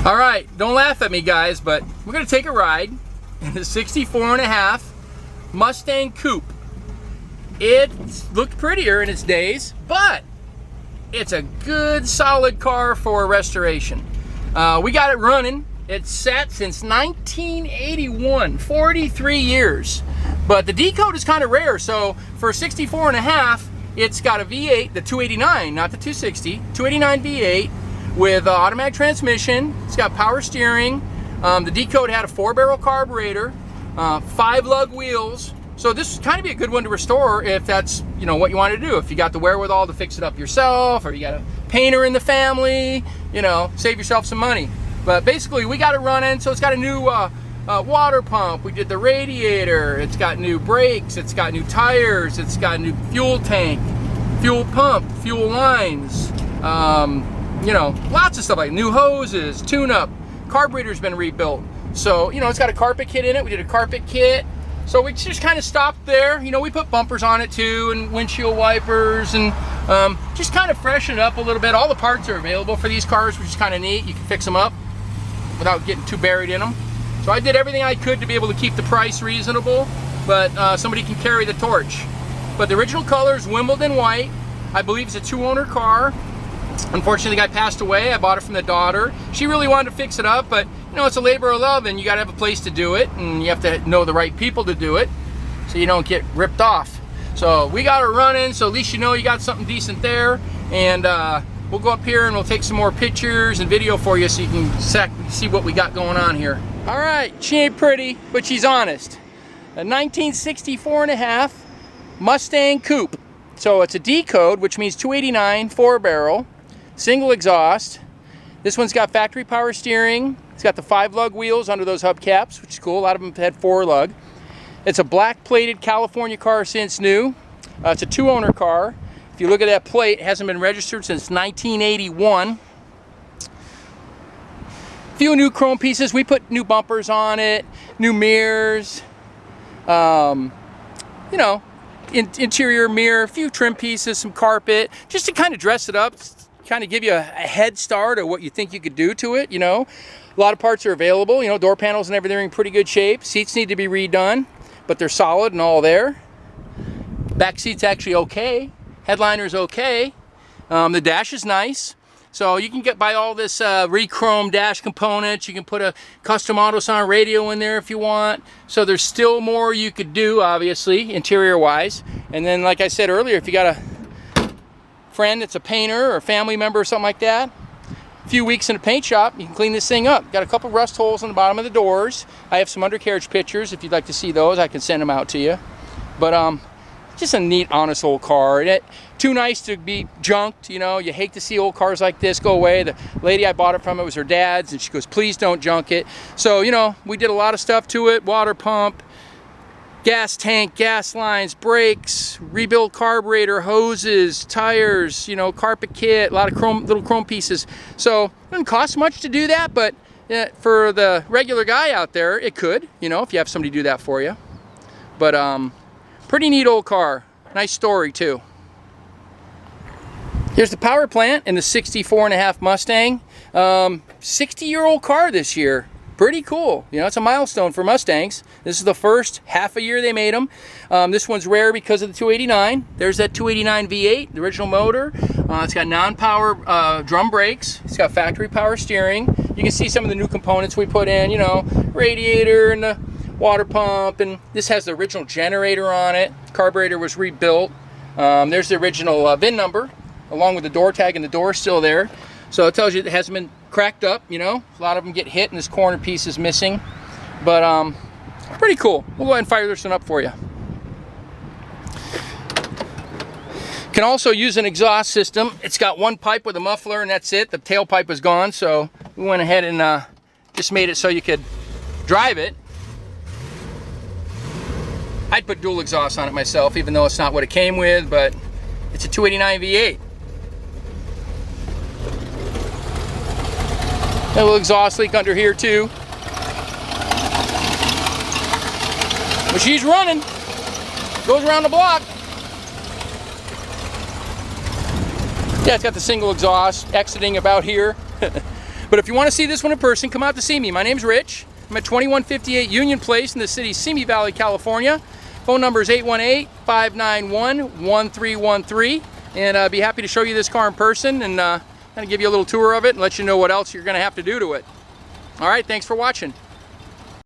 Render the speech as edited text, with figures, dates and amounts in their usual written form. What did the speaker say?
All right, don't laugh at me guys, but we're gonna take a ride in the 64.5 Mustang Coupe. It looked prettier in its days, but it's a good solid car for restoration. We got it running. It's sat since 1981, 43 years. But the D-code is kind of rare, so for 64.5, it's got a V8, the 289, not the 260, 289 V8 with automatic transmission. It's got power steering. The D-code had a 4-barrel carburetor, 5-lug wheels. So this would kind of be a good one to restore if that's, you know, what you want to do. If you got the wherewithal to fix it up yourself, or you got a painter in the family, you know, save yourself some money. But basically, we got it running. So it's got a new water pump. We did the radiator. It's got new brakes. It's got new tires. It's got a new fuel tank, fuel pump, fuel lines. You know, lots of stuff like new hoses, tune-up. Carburetor's been rebuilt. So, you know, it's got a carpet kit in it. We did a carpet kit. So we just kind of stopped there. You know, we put bumpers on it too, and windshield wipers, and just kind of freshen it up a little bit. All the parts are available for these cars, which is kind of neat. You can fix them up without getting too buried in them. So I did everything I could to be able to keep the price reasonable, but somebody can carry the torch. But the original color is Wimbledon White. I believe it's a 2-owner car. Unfortunately, the guy passed away. I bought it from the daughter. She really wanted to fix it up, but you know, it's a labor of love, and you got to have a place to do it, and you have to know the right people to do it, so you don't get ripped off. So we got her running, so at least you know you got something decent there, and we'll go up here and we'll take some more pictures and video for you so you can see what we got going on here. All right, she ain't pretty, but she's honest. A 1964.5 Mustang Coupe. So it's a D code, which means 289, 4-barrel, single exhaust. This one's got factory power steering. It's got the 5-lug wheels under those hubcaps, which is cool. A lot of them had 4-lug. It's a black plated California car since new. It's a 2-owner car. If you look at that plate, it hasn't been registered since 1981. A few new chrome pieces. We put new bumpers on it, new mirrors, you know, interior mirror, a few trim pieces, some carpet, just to kind of dress it up, kind of give you a head start of what you think you could do to it, you know. A lot of parts are available, you know, door panels and everything are in pretty good shape. Seats need to be redone, but they're solid and all there. Back seat's actually okay. Headliner's okay. The dash is nice. So you can buy all this re-chrome dash components. You can put a custom AutoSound radio in there if you want. So there's still more you could do, obviously, interior-wise. And then, like I said earlier, if you got a friend that's a painter or a family member or something like that, a few weeks in a paint shop, you can clean this thing up. Got a couple rust holes on the bottom of the doors. I have some undercarriage pictures. If you'd like to see those, I can send them out to you. But just a neat, honest old car. Too nice to be junked, you know. You hate to see old cars like this go away. The lady I bought it from, it was her dad's, and she goes, please don't junk it. So, you know, we did a lot of stuff to it. Water pump, gas tank, gas lines, brakes, rebuild carburetor, hoses, tires, you know, carpet kit, a lot of little chrome pieces. So it doesn't cost much to do that, but for the regular guy out there, it could, you know, if you have somebody do that for you. But pretty neat old car. Nice story too. Here's the power plant in the 64.5 Mustang. 60-year-old car this year. Pretty cool. You know, it's a milestone for Mustangs. This is the first half a year they made them. This one's rare because of the 289. There's that 289 V8, the original motor. It's got non-power drum brakes. It's got factory power steering. You can see some of the new components we put in, you know, radiator and the water pump, and this has the original generator on it. Carburetor was rebuilt. There's the original VIN number, along with the door tag, and the door's still there. So it tells you it hasn't been cracked up, you know. A lot of them get hit and this corner piece is missing. But pretty cool. We'll go ahead and fire this one up for you. Can also use an exhaust system. It's got one pipe with a muffler and that's it. The tailpipe was gone, so we went ahead and just made it so you could drive it. I'd put dual exhaust on it myself, even though it's not what it came with, but it's a 289 V8. A little exhaust leak under here too. But she's running. Goes around the block. Yeah, it's got the single exhaust exiting about here. But if you want to see this one in person, come out to see me. My name's Rich. I'm at 2158 Union Place in the city Simi Valley, California. Phone number is 818-591-1313. And I'd be happy to show you this car in person and kind of give you a little tour of it and let you know what else you're going to have to do to it. All right, thanks for watching.